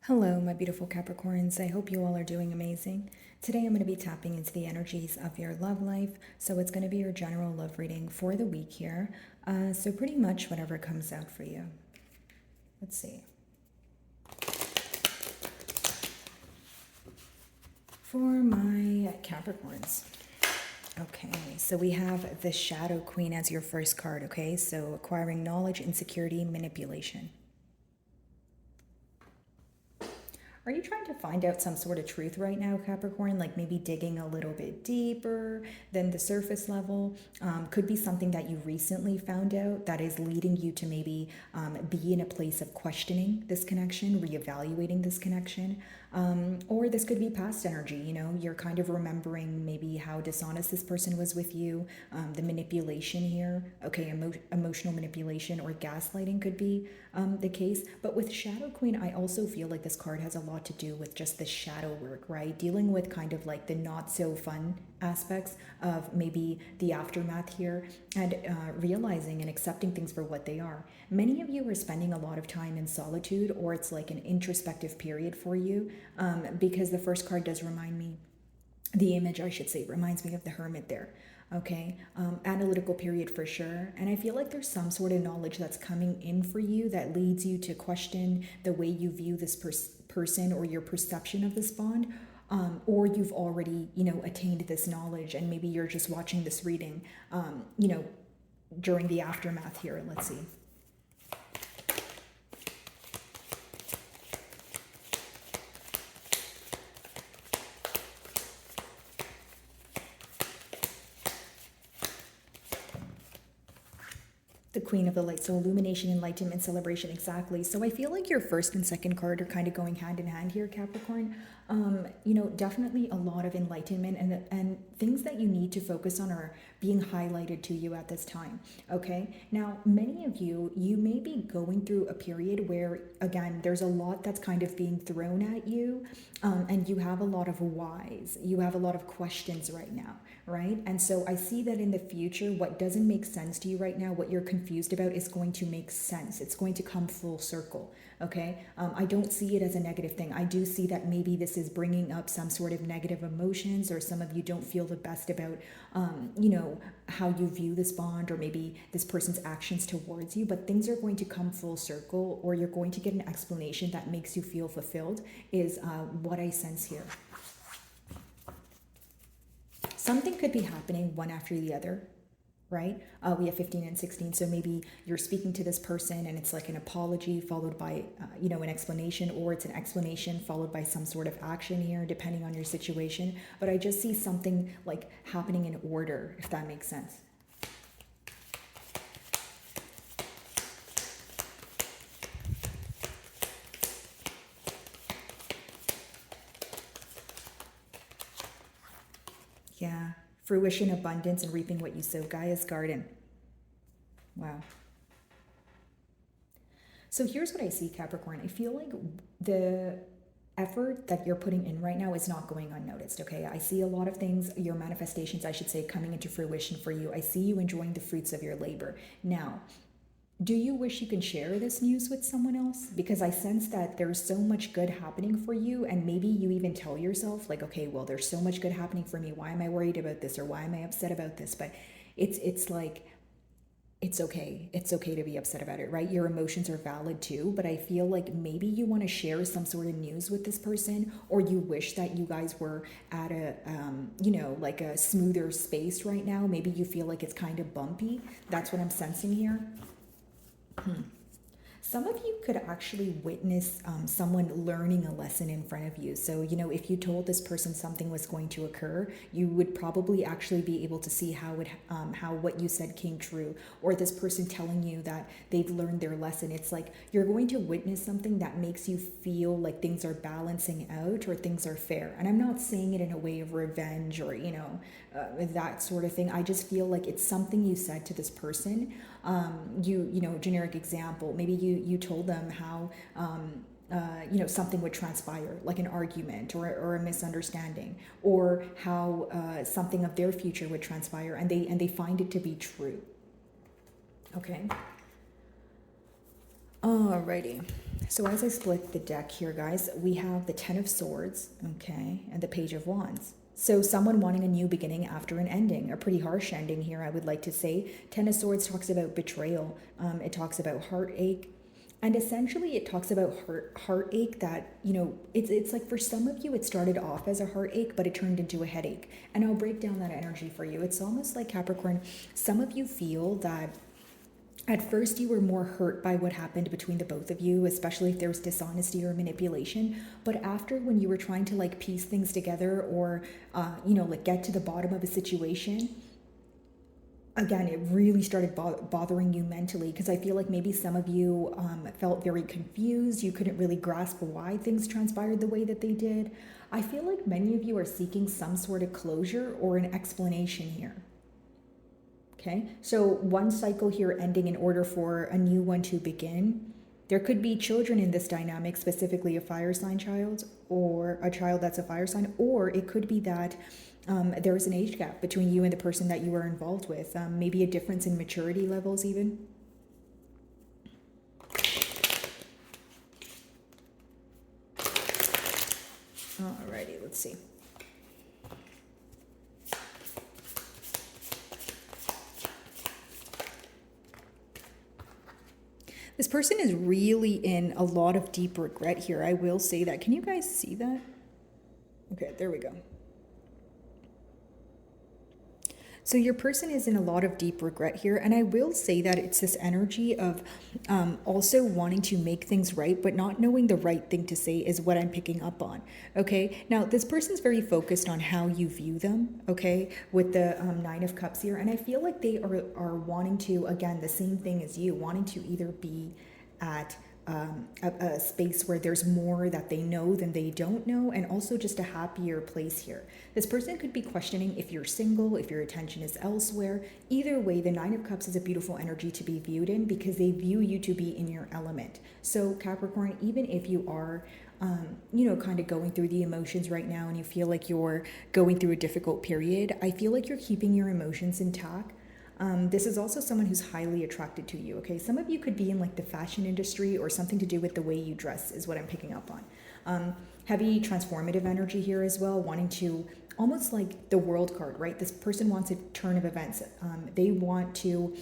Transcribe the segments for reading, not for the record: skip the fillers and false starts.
Hello, my beautiful Capricorns. I hope you all are doing amazing. Today I'm going to be tapping into the energies of your love life. So it's going to be your general love reading for the week here. So pretty much whatever comes out for you. Let's see. For my Capricorns. Okay, so we have the Shadow Queen as your first card, okay? So acquiring knowledge, insecurity, manipulation. Are you trying to find out some sort of truth right now, Capricorn? Like maybe digging a little bit deeper than the surface level? Could be something that you recently found out that is leading you to maybe be in a place of questioning this connection, reevaluating this connection. Or this could be past energy, you know, you're kind of remembering maybe how dishonest this person was with you, the manipulation here. Okay, emotional manipulation or gaslighting could be the case. But with Shadow Queen, I also feel like this card has a lot to do with just the shadow work, right? Dealing with kind of like the not so fun aspects of maybe the aftermath here and realizing and accepting things for what they are. Many of you are spending a lot of time in solitude, or it's like an introspective period for you, because the first card does remind me, the image, I should say, reminds me of the hermit there. Okay, analytical period for sure. And I feel like there's some sort of knowledge that's coming in for you that leads you to question the way you view this person or your perception of this bond. Or you've already, attained this knowledge and maybe you're just watching this reading, during the aftermath here. Let's see. The Queen of the Light. So illumination, enlightenment, celebration, exactly. So I feel like your first and second card are kind of going hand in hand here, Capricorn. Definitely a lot of enlightenment and things that you need to focus on are being highlighted to you at this time. Okay. Now, many of you may be going through a period where, again, there's a lot that's kind of being thrown at you, and you have a lot of whys. You have a lot of questions right now, right? And so I see that in the future, what doesn't make sense to you right now, what you're confused about, is going to make sense. It's going to come full circle. Okay. I don't see it as a negative thing. I do see that maybe this is bringing up some sort of negative emotions, or some of you don't feel the best about, how you view this bond, or maybe this person's actions towards you, but things are going to come full circle, or you're going to get an explanation that makes you feel fulfilled, is what I sense here. Something could be happening one after the other, right? We have 15 and 16. So maybe you're speaking to this person and it's like an apology followed by, an explanation, or it's an explanation followed by some sort of action here, depending on your situation. But I just see something like happening in order, if that makes sense. Yeah. Fruition, abundance, and reaping what you sow. Gaia's garden. Wow. So here's what I see, Capricorn. I feel like the effort that you're putting in right now is not going unnoticed, okay? I see a lot of things, your manifestations, I should say, coming into fruition for you. I see you enjoying the fruits of your labor. Now, do you wish you can share this news with someone else? Because I sense that there's so much good happening for you, and maybe you even tell yourself, like, okay, well, there's so much good happening for me. Why am I worried about this, or why am I upset about this? But it's like, it's okay. It's okay to be upset about it, right? Your emotions are valid too, but I feel like maybe you want to share some sort of news with this person, or you wish that you guys were at a, like a smoother space right now. Maybe you feel like it's kind of bumpy. That's what I'm sensing here. Some of you could actually witness someone learning a lesson in front of you. So, if you told this person something was going to occur, you would probably actually be able to see how what you said came true, or this person telling you that they've learned their lesson. It's like you're going to witness something that makes you feel like things are balancing out, or things are fair. And I'm not saying it in a way of revenge, or, that sort of thing. I just feel like it's something you said to this person. Generic example, maybe you told them how something would transpire, like an argument, or a misunderstanding, or how something of their future would transpire, and they find it to be true. Okay. Alrighty. So as I split the deck here, guys, we have the Ten of Swords, okay, and the Page of Wands. So someone wanting a new beginning after an ending, a pretty harsh ending here, I would like to say. Ten of Swords talks about betrayal. It talks about heartache. And essentially, it talks about heartache that, it's like for some of you, it started off as a heartache, but it turned into a headache. And I'll break down that energy for you. It's almost like Capricorn, some of you feel that at first you were more hurt by what happened between the both of you, especially if there was dishonesty or manipulation. But after, when you were trying to like piece things together or like get to the bottom of a situation, again, it really started bothering you mentally, because I feel like maybe some of you felt very confused. You couldn't really grasp why things transpired the way that they did. I feel like many of you are seeking some sort of closure or an explanation here. Okay, so one cycle here ending in order for a new one to begin. There could be children in this dynamic, specifically a fire sign child or a child that's a fire sign, or it could be that there is an age gap between you and the person that you are involved with, maybe a difference in maturity levels even. Alrighty, let's see. This person is really in a lot of deep regret here. I will say that. Can you guys see that? Okay, there we go. So your person is in a lot of deep regret here. And I will say that it's this energy of also wanting to make things right, but not knowing the right thing to say is what I'm picking up on. Okay. Now, this person's very focused on how you view them. Okay. With the Nine of Cups here. And I feel like they are wanting to, again, the same thing as you, wanting to either be at a space where there's more that they know than they don't know, and also just a happier place here. This person could be questioning if you're single, if your attention is elsewhere. Either way, the Nine of Cups is a beautiful energy to be viewed in, because they view you to be in your element. So Capricorn, even if you are kind of going through the emotions right now and you feel like you're going through a difficult period, I feel like you're keeping your emotions intact. This is also someone who's highly attracted to you, okay? Some of you could be in like the fashion industry or something to do with the way you dress is what I'm picking up on. Heavy transformative energy here as well, wanting to, almost like the World card, right? This person wants a turn of events. They want to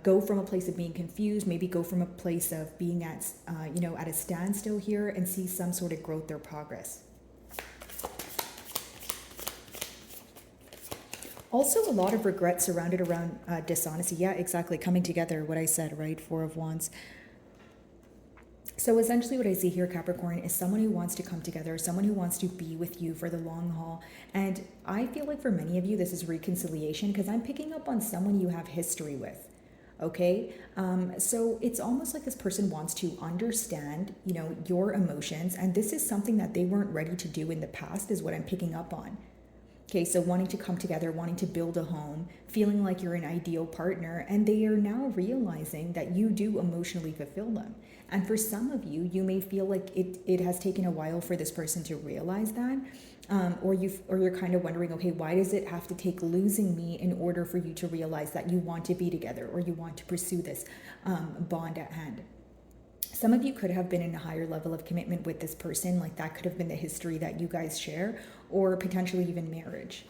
go from a place of being confused, maybe go from a place of being at a standstill here and see some sort of growth or progress. Also, a lot of regret surrounded around dishonesty. Yeah, exactly. Coming together, what I said, right? Four of Wands. So essentially what I see here, Capricorn, is someone who wants to come together, someone who wants to be with you for the long haul. And I feel like for many of you, this is reconciliation, because I'm picking up on someone you have history with. Okay, so it's almost like this person wants to understand, your emotions. And this is something that they weren't ready to do in the past, is what I'm picking up on. Okay, so wanting to come together, wanting to build a home, feeling like you're an ideal partner, and they are now realizing that you do emotionally fulfill them. And for some of you, you may feel like it has taken a while for this person to realize that, or you're kind of wondering, okay, why does it have to take losing me in order for you to realize that you want to be together or you want to pursue this bond at hand? Some of you could have been in a higher level of commitment with this person, like that could have been the history that you guys share, or potentially even marriage.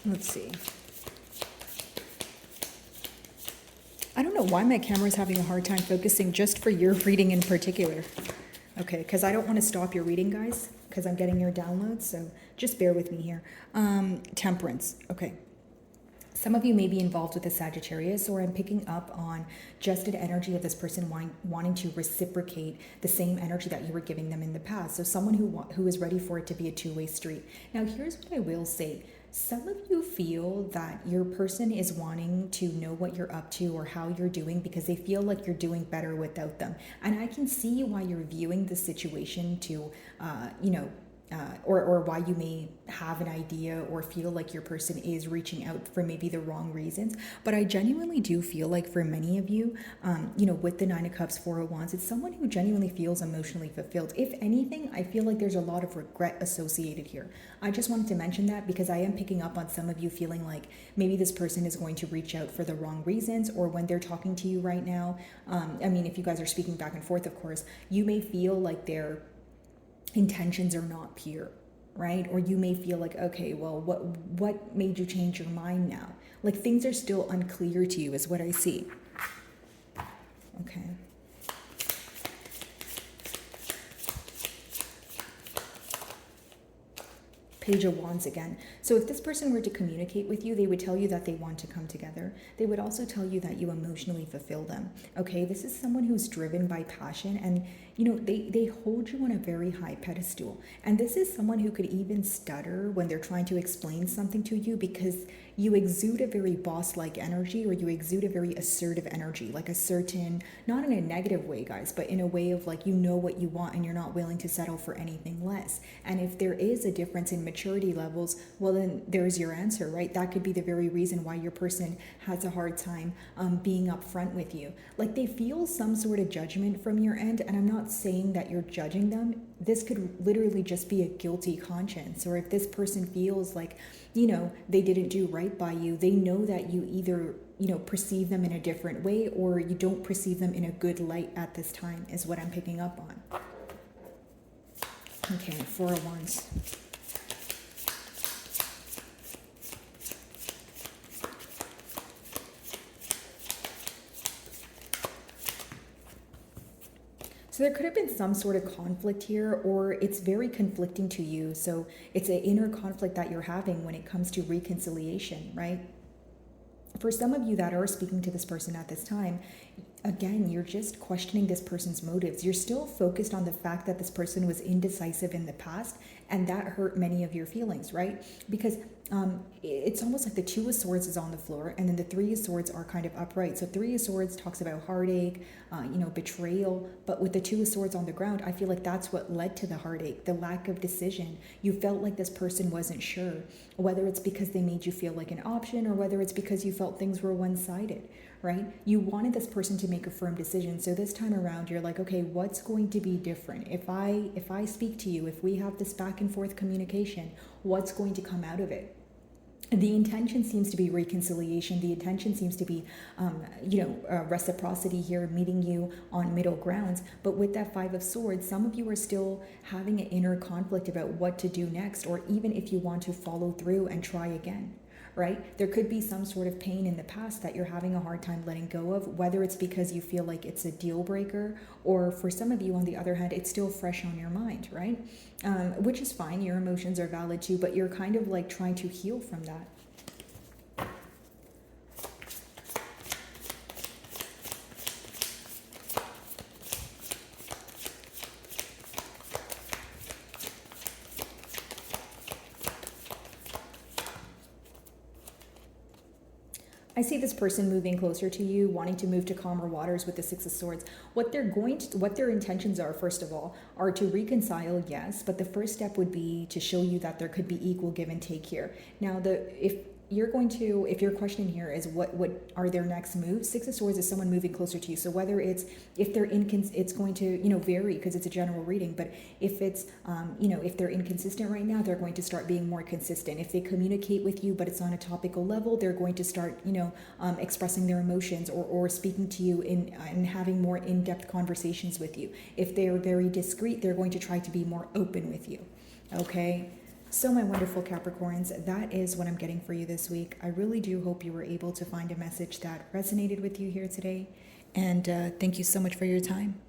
Let's see. I don't know why my camera's having a hard time focusing just for your reading in particular. Okay, because I don't want to stop your reading, guys, because I'm getting your downloads, so just bear with me here. Temperance. Okay. Some of you may be involved with a Sagittarius, or I'm picking up on just an energy of this person wanting to reciprocate the same energy that you were giving them in the past. So someone who is ready for it to be a two-way street. Now, here's what I will say. Some of you feel that your person is wanting to know what you're up to or how you're doing because they feel like you're doing better without them. And I can see why you're viewing the situation to, or why you may have an idea or feel like your person is reaching out for maybe the wrong reasons. But I genuinely do feel like for many of you, with the Nine of Cups, Four of Wands, it's someone who genuinely feels emotionally fulfilled. If anything, I feel like there's a lot of regret associated here. I just wanted to mention that because I am picking up on some of you feeling like maybe this person is going to reach out for the wrong reasons, or when they're talking to you right now. If you guys are speaking back and forth, of course, you may feel like their intentions are not pure, right? Or you may feel like, okay, well, what made you change your mind now? Like things are still unclear to you is what I see. Okay. Page of Wands again. So if this person were to communicate with you, they would tell you that they want to come together. They would also tell you that you emotionally fulfill them. Okay, this is someone who's driven by passion, and they hold you on a very high pedestal. And this is someone who could even stutter when they're trying to explain something to you, because you exude a very boss-like energy, or you exude a very assertive energy, like a certain, not in a negative way, guys, but in a way of like, you know what you want and you're not willing to settle for anything less. And if there is a difference in maturity levels, well, then there's your answer, right? That could be the very reason why your person has a hard time being upfront with you. Like they feel some sort of judgment from your end, and I'm not saying that you're judging them. This could literally just be a guilty conscience. Or if this person feels like, they didn't do right by you, they know that you either, perceive them in a different way, or you don't perceive them in a good light at this time, is what I'm picking up on. Okay, Four of Wands. So there could have been some sort of conflict here, or it's very conflicting to you. So it's an inner conflict that you're having when it comes to reconciliation, right? For some of you that are speaking to this person at this time, again, you're just questioning this person's motives. You're still focused on the fact that this person was indecisive in the past, and that hurt many of your feelings, right? Because it's almost like the Two of Swords is on the floor, and then the Three of Swords are kind of upright. So Three of Swords talks about heartache, betrayal, but with the Two of Swords on the ground, I feel like that's what led to the heartache, the lack of decision. You felt like this person wasn't sure, whether it's because they made you feel like an option, or whether it's because you felt things were one-sided, right? You wanted this person to make a firm decision. So this time around, you're like, okay, what's going to be different? If I speak to you, if we have this back and forth communication, what's going to come out of it? The intention seems to be reconciliation. The intention seems to be, reciprocity here, meeting you on middle grounds. But with that Five of Swords, some of you are still having an inner conflict about what to do next, or even if you want to follow through and try again. Right? There could be some sort of pain in the past that you're having a hard time letting go of, whether it's because you feel like it's a deal breaker, or for some of you, on the other hand, it's still fresh on your mind, right? Which is fine. Your emotions are valid too, but you're kind of like trying to heal from that. I see this person moving closer to you, wanting to move to calmer waters with the Six of Swords. What their intentions are, first of all, are to reconcile, yes, but the first step would be to show you that there could be equal give and take here. Now, if your question here is what are their next moves, Six of Swords is someone moving closer to you. So whether it's going to vary because it's a general reading, but if it's if they're inconsistent right now, they're going to start being more consistent. If they communicate with you but it's on a topical level, they're going to start expressing their emotions, or speaking to you and having more in-depth conversations with you. If they're very discreet, they're going to try to be more open with you. Okay. So my wonderful Capricorns, that is what I'm getting for you this week. I really do hope you were able to find a message that resonated with you here today. And thank you so much for your time.